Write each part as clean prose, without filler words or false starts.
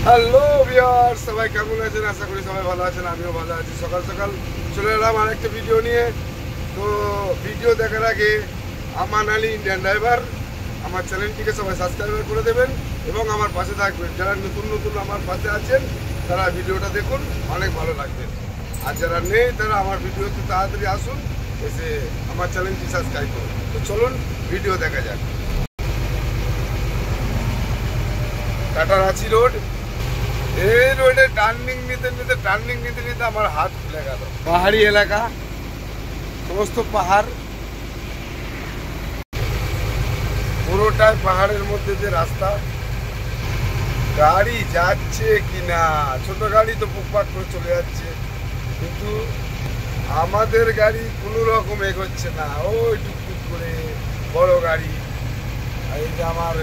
Hello viewers, সবাই কেমন আছেন? আশা করি সবাই ভালো আছেন, আমিও ভালো আছি। সকাল সকাল চলে এলাম আরেকটা ভিডিও নিয়ে। তো ভিডিও দেখার আগে আমান আলী ইন্ডিয়ান ড্রাইভার আমার চ্যানেলটিকে সবাই সাবস্ক্রাইব করে দেবেন এবং আমার পাশে থাকবেন। যারা নতুন নতুন আমার পাশে আছেন তারা ভিডিওটা দেখুন, অনেক ভালো লাগবে। আর যারা নেই তারা আমার ভিডিওতে তাড়াতাড়ি আসুন, এসে আমার চ্যানেলটি সাবস্ক্রাইব করুন। তো চলুন ভিডিও দেখা যাক। টাটা রাঁচি রোড, এই রোডে টার্নিং নিতে নিতে আমার হাত খুলে গেল। পাহাড়ি এলাকা, সমস্ত পাহাড়, পুরোটাই পাহাড়ের মধ্যে যে রাস্তা। গাড়ি যাচ্ছে কিনা, ছোট গাড়ি তো পুকপাক করে চলে যাচ্ছে, কিন্তু আমাদের গাড়ি কোনো রকম এগোচ্ছে না। ওই টুকটুক করে বড় গাড়ি। আর এই যে আমার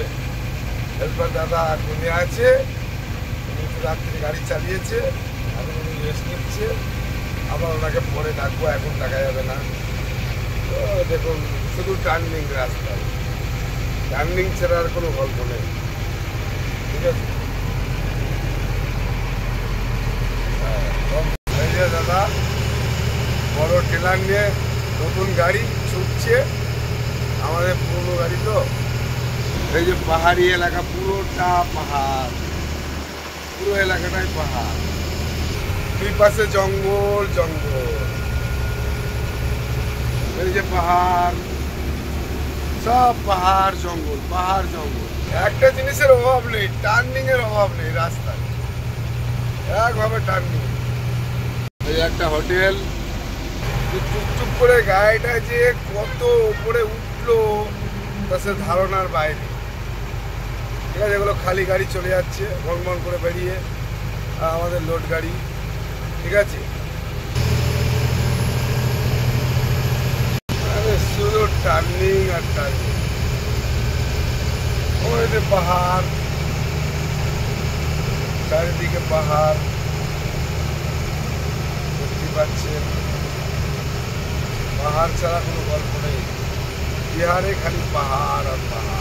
হেল্পার দাদা ঘুমিয়ে আছে, রাত্রি গাড়ি চালিয়েছে, এখন উনি রেস্ট নিচ্ছে। আবার ওনাকে পরে ডাকবো, এখন ডাকা যাবে না। তো দেখুন, শুধু টার্নিং রাস্তা, টার্নিং ছাড়া আর কোনো গল্প নেই। ঠিক আছে দাদা, বড় ট্রেলার নিয়ে নতুন গাড়ি ছুটছে। আমাদের পুরনো গাড়ি তো, এই যে পাহাড়ি এলাকা, পুরোটা পাহাড়, পুরো এলাকাটাই পাহাড়, দুই পাশে জঙ্গল জঙ্গল। এই যে পাহাড়, সব পাহাড় জঙ্গল, পাহাড় জঙ্গল। একটা জিনিসের অভাব নেই, টার্নিং এর অভাব নেই রাস্তায়, একভাবে টার্নিং। এই একটা হোটেল, চুপচুপ করে গাড়িটা যে কত উপরে উঠলো তা সে ধারণার বাইরে। ঠিক আছে, এগুলো খালি গাড়ি চলে যাচ্ছে ভনভন করে বেরিয়ে, আমাদের লোড গাড়ি। ঠিক আছে, শুধু টার্নিং আর টার্নিং। ওই যে পাহাড়, চারিদিকে পাহাড় দেখতে পাচ্ছেন। পাহাড় ছাড়া কোনো গল্প নেই, বিহারে খালি পাহাড় আর পাহাড়।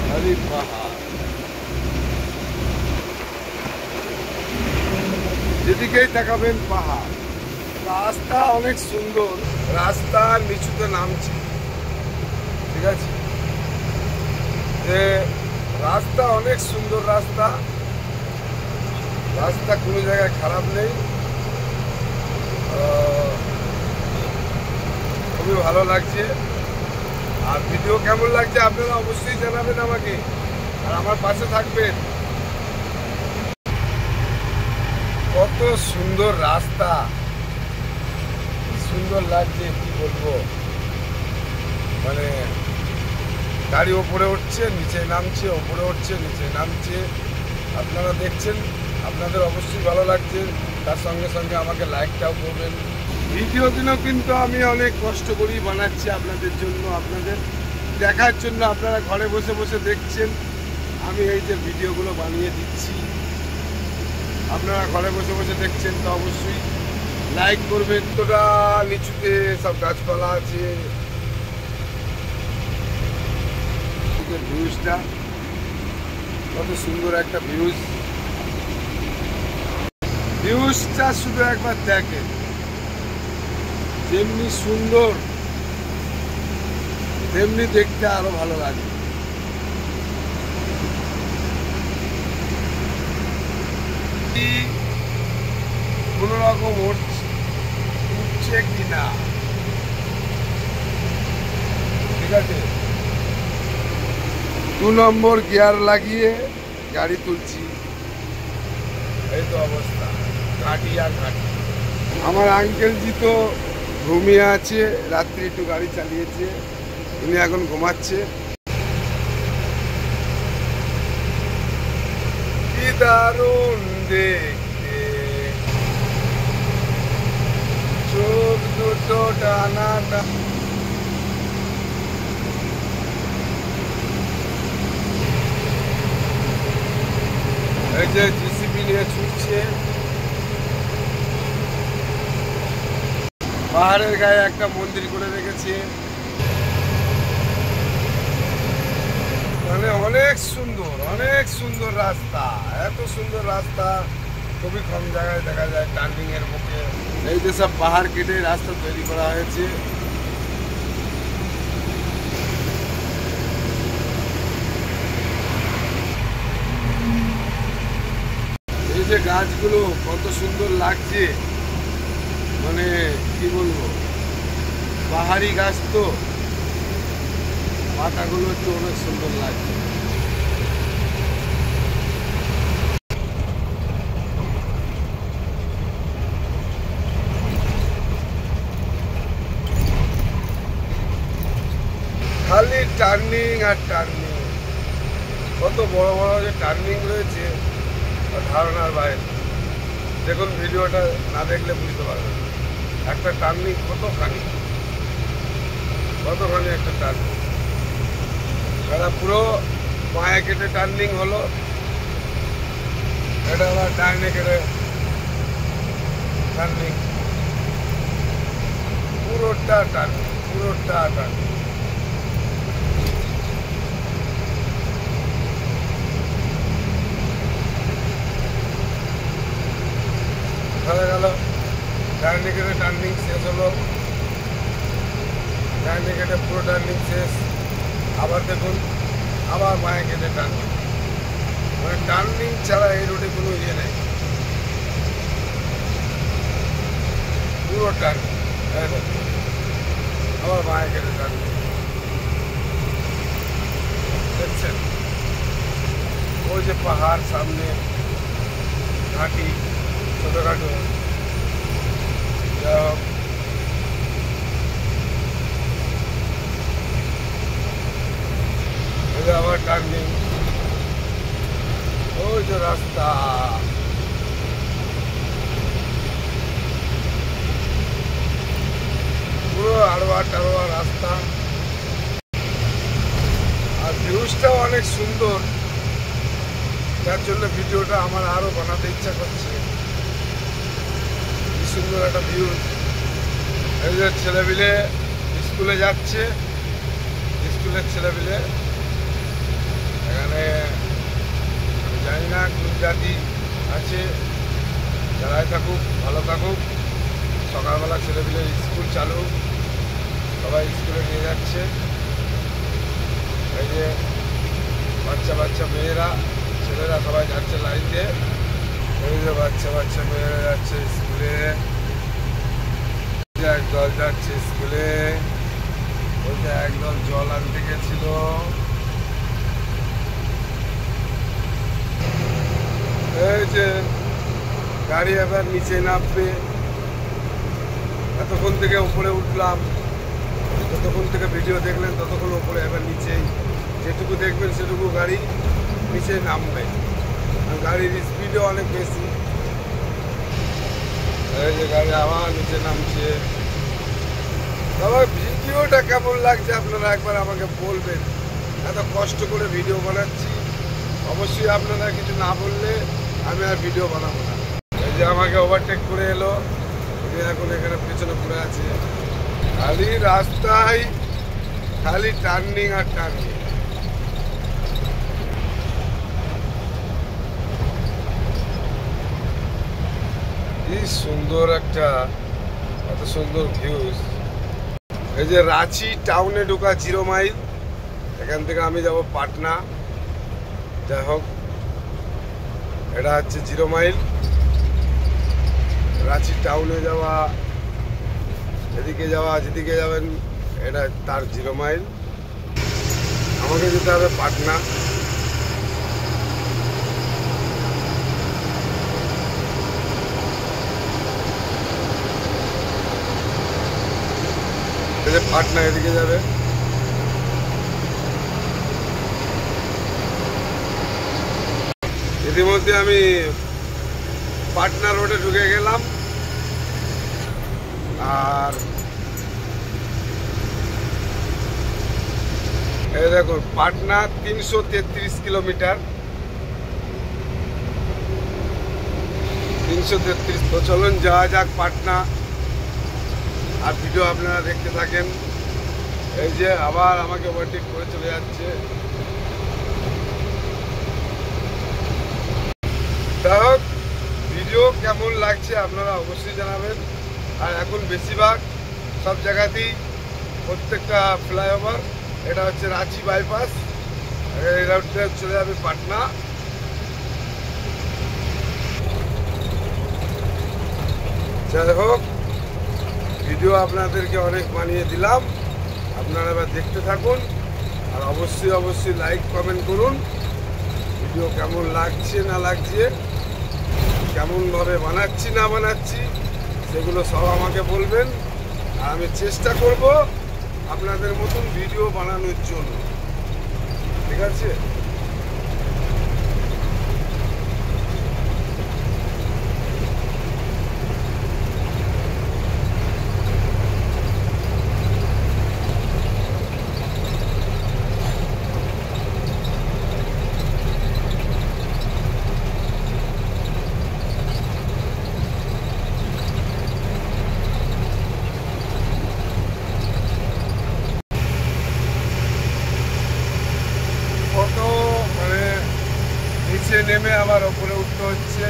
খালি পাহাড়, যেদিকেই তাকাবেন পাহাড়। রাস্তা অনেক সুন্দর, রাস্তা নিচুতে নামছে। ঠিক আছে, যে রাস্তা অনেক সুন্দর রাস্তা, রাস্তা কোনো জায়গায় খারাপ নেই। খুবই ভালো লাগছে। আর ভিডিও কেমন লাগছে আপনারা অবশ্যই জানাবেন আমাকে, আর আমার পাশে থাকবেন। কত সুন্দর রাস্তা, সুন্দর লাগছে, কি বলবো। মানে গাড়ি ওপরে উঠছে নিচে নামছে, ওপরে উঠছে নিচে নামছে। আপনারা দেখছেন, আপনাদের অবশ্যই ভালো লাগছে। তার সঙ্গে সঙ্গে আমাকে লাইকটাও করবেন। ভিডিওগুলো কিন্তু আমি অনেক কষ্ট করেই বানাচ্ছি আপনাদের জন্য, আপনাদের দেখার জন্য। আপনারা ঘরে বসে বসে দেখছেন, আমি এই যে ভিডিওগুলো বানিয়ে দিচ্ছি, আপনারা ঘরে বসে বসে দেখছেন, তো অবশ্যই লাইক করবেন। তোটা নিচুতে সব গাছপালা আছে। ভিউজটা কত সুন্দর একটা ভিউজ, ভিউজটা শুধু একবার দেখেন, যেমনি সুন্দর তেমনি দেখতে আরো ভালো লাগে। কোন রকম উঠছে কিনা, ঠিক আছে। 2 নম্বর গিয়ার লাগিয়ে গাড়ি তুলছি, এই তো অবস্থা, ঘাটি আর ঘাটি। আমার আঙ্কেলজি তো ঘুমিয়ে আছে, রাত্রি একটু গাড়ি চালিয়েছে, উনি এখন ঘুমাচ্ছে। কি দারুণ দেখতে, চোখ দুটো টানা। এই যে জিসিবি নিয়ে ছুটছে, পাহাড়ের গায়ে একটা মন্দির করে রেখেছে। মানে অনেক সুন্দর রাস্তা, এত সুন্দর রাস্তা খুবই কম জায়গায় দেখা যায়। টার্নিং এর মুখে এই যে সব পাহাড় কেটে রাস্তা তৈরি করা হয়েছে। এই যে গাছগুলো কত সুন্দর লাগছে, মানে কি বলবো, পাহাড়ি গাছ তো পাতাগুলো একটু অনেক সুন্দর লাগছে। খালি টার্নিং আর টার্নিং, কত বড় বড় যে টার্নিং রয়েছে ধারণার বাইরে। দেখুন, ভিডিওটা না দেখলে বুঝতে পারবেন একটা টার্নিং কতখানি একটা টার্নিং। এটা পুরো বাঁয়ে কেটে টার্নিং হলো, এটা আবার ডাইনে কেটে টার্নিং, পুরোটা টার্নিং। হয়ে গেল, ডাইনে কেটে টার্নিং শেষ হলো, ডাইনে কেটে পুরো টার্নিং শেষ। আবার দেখুন, আবার বাঁয়ে কেটে টার্নিং, মানে টার্নিং ছাড়া এই রোডে কোনো ইয়ে নেই, পুরো টার্নিং। আবার বাঁয়ে কেটে টার্নিং, দেখছেন ওই যে পাহাড় সামনে, ঘাটি ছোটখাটো, যাই হোক আবার টার্নিং, ওই যে রাস্তা, পুরো আড়োয়া টাড়োয়া রাস্তা। আর ভিউজটাও অনেক সুন্দর, যার জন্য ভিডিওটা আমার আরো বানাতে ইচ্ছা করছে। কি সুন্দর একটা ভিউজ। এই যে ছেলেপিলে স্কুলে যাচ্ছে, স্কুলের ছেলেপিলে এখানে জানি না কোন জাতি আছে, যারাই থাকুক ভালো থাকুক। সকালবেলা ছেলেপিলে স্কুল চালু, সবাই স্কুলে নিয়ে যাচ্ছে। এই যে বাচ্চা মেয়েরা, ছেলেরা সবাই যাচ্ছে লাইন দিয়ে। এই যে বাচ্চা মেয়েরা যাচ্ছে স্কুলে, একদল যাচ্ছে স্কুলে, ওই যে একদল জল আনতে গেছিল। এই যে গাড়ি এবার নিচে নামবে, এতক্ষণ থেকে উপরে উঠলাম, যতক্ষণ থেকে ভিডিও দেখলেন ততক্ষণ উপরে, এবার নিচেই যেটুকু দেখবেন সেটুকু গাড়ি নিচে নামবে। গাড়ির স্পিডও অনেক বেশি। এই যে গাড়ি আবার নিচে নামছে। তবে ভিডিওটা কেমন লাগছে আপনারা একবার আমাকে বলবেন। এত কষ্ট করে ভিডিও বানাচ্ছি, অবশ্যই আপনারা কিছু না বললে আমি আর ভিডিও বানাবো না। এই যে আমাকে ওভারটেক করে এলো, এখন এখানে পেছনে পড়ে আছে। খালি রাস্তায় খালি টার্নিং আর টার্নিং। কি সুন্দর একটা, এত সুন্দর ভিউজ। এই যে রাঁচি টাউনে ঢোকা 0 মাইল, এখান থেকে আমি যাব পাটনা। যাই হোক, এটা হচ্ছে 0 মাইল। রাঁচি টাউনে যাওয়া, যেদিকে যাবেন এটা তার 0 মাইল। আমাকে যেতে হবে পাটনা। পাটনা এদিকে যাবে। ইতিমধ্যে আমি পাটনা রোডে ঢুকে গেলাম। আর এই দেখুন, পাটনা 333 কিলোমিটার, 333। তো চলুন যাওয়া যাক পাটনা, আর ভিডিও আপনারা দেখতে থাকেন। এই যে আবার আমাকে ওভারটেক করে চলে যাচ্ছে। যাই হোক, ভিডিও কেমন লাগছে আপনারা অবশ্যই জানাবেন। আর এখন বেশিরভাগ সব জায়গাতেই প্রত্যেকটা ফ্লাইওভার, এটা হচ্ছে রাঁচি বাইপাস, এই রাউটটা চলে যাবে পাটনা। যাই হোক, ভিডিও আপনাদেরকে অনেক বানিয়ে দিলাম, আপনারা এবার দেখতে থাকুন। আর অবশ্যই অবশ্যই লাইক কমেন্ট করুন, ভিডিও কেমন লাগছে না লাগছে, কেমনভাবে বানাচ্ছি না বানাচ্ছি সেগুলো সব আমাকে বলবেন। আর আমি চেষ্টা করব আপনাদের মতন ভিডিও বানানোর জন্য, ঠিক আছে? কত মানে নিচে নেমে আবার ওপরে উঠতে হচ্ছে।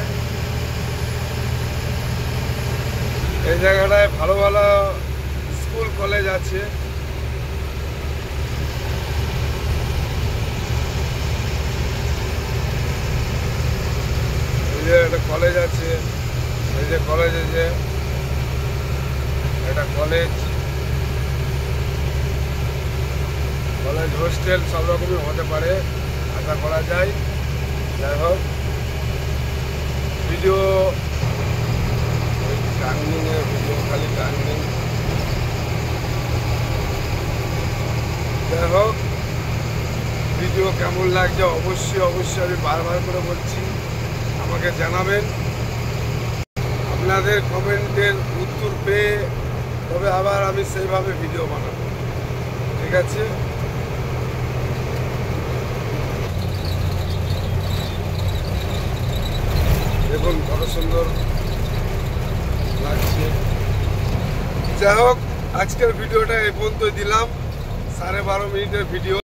এই জায়গাটায় ভালো ভালো স্কুল কলেজ আছে। এই যে একটা কলেজ আছে, এই যে কলেজে যে একটা কলেজ কলেজ হোস্টেল সব রকমই হতে পারে, আশা করা যায়। যাই হোক, ভিডিও টার্নিংয়ে ভিডিও খালি টার্নিং। যাই হোক, ভিডিও কেমন লাগছে অবশ্যই অবশ্যই আমি বারবার করে বলছি আমাকে জানাবেন। আপনাদের কমেন্টের উত্তর পেয়ে তবে আবার আমি সেইভাবে ভিডিও বানাবো, ঠিক আছে? দেখুন কত সুন্দর লাগছে। যাই হোক, আজকের ভিডিওটা এই পর্যন্ত দিলাম, 12.5 মিনিটের ভিডিও।